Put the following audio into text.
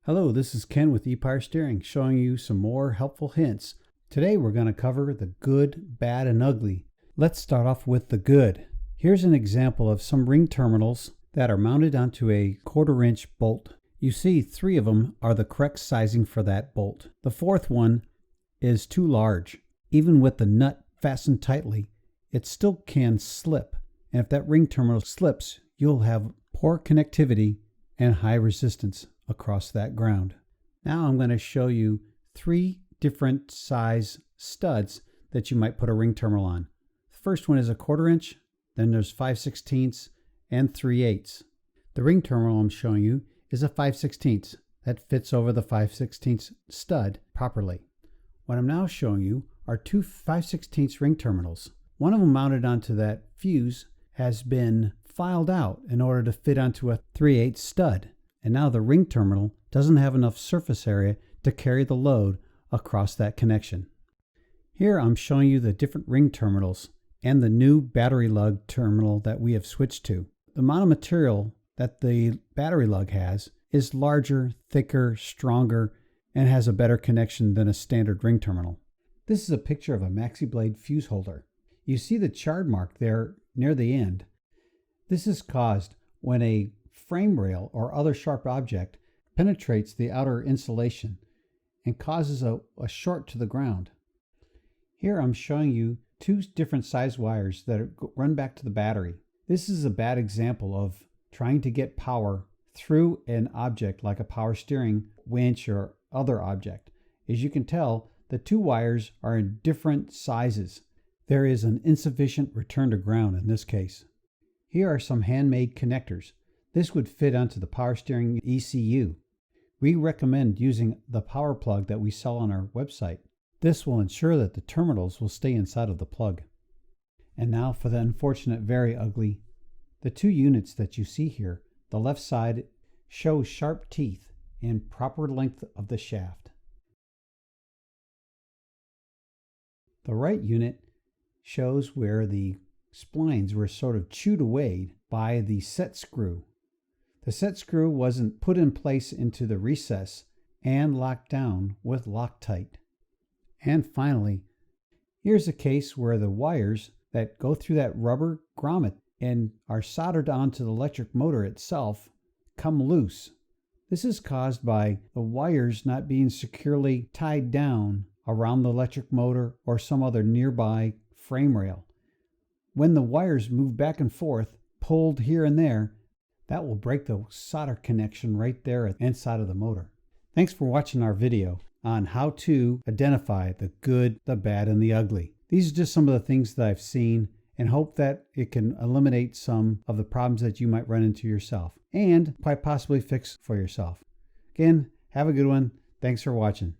Hello, this is Ken with ePower Steering, showing you some more helpful hints. Today we're going to cover the good, bad, and ugly. Let's start off with the good. Here's an example of some ring terminals that are mounted onto a 1/4 inch bolt. You see 3 of them are the correct sizing for that bolt. The 4th one is too large. Even with the nut fastened tightly, it still can slip. And if that ring terminal slips, you'll have poor connectivity and high resistance across that ground. Now I'm going to show you 3 different size studs that you might put a ring terminal on. The first one is a 1/4 inch, then there's 5/16 and 3/8. The ring terminal I'm showing you is a 5/16. That fits over the 5/16 stud properly. What I'm now showing you are 2 5/16 ring terminals. One of them mounted onto that fuse has been filed out in order to fit onto a 3/8 stud. And now the ring terminal doesn't have enough surface area to carry the load across that connection. Here I'm showing you the different ring terminals and the new battery lug terminal that we have switched to. The amount of material that the battery lug has is larger, thicker, stronger, and has a better connection than a standard ring terminal. This is a picture of a maxi blade fuse holder. You see the chard mark there near the end. This is caused when a frame rail or other sharp object penetrates the outer insulation and causes a short to the ground. Here I'm showing you 2 different size wires that run back to the battery. This is a bad example of trying to get power through an object like a power steering winch or other object. As you can tell, the 2 wires are in different sizes. There is an insufficient return to ground in this case. Here are some handmade connectors. This would fit onto the power steering ECU. We recommend using the power plug that we sell on our website. This will ensure that the terminals will stay inside of the plug. And now for the unfortunate, very ugly. The 2 units that you see here, the left side shows sharp teeth and proper length of the shaft. The right unit shows where the splines were sort of chewed away by the set screw. The set screw wasn't put in place into the recess and locked down with Loctite. And finally, here's a case where the wires that go through that rubber grommet and are soldered onto the electric motor itself come loose. This is caused by the wires not being securely tied down around the electric motor or some other nearby frame rail. When the wires move back and forth, pulled here and there, that will break the solder connection right there inside of the motor. Thanks for watching our video on how to identify the good, the bad, and the ugly. These are just some of the things that I've seen and hope that it can eliminate some of the problems that you might run into yourself and quite possibly fix for yourself. Again, have a good one. Thanks for watching.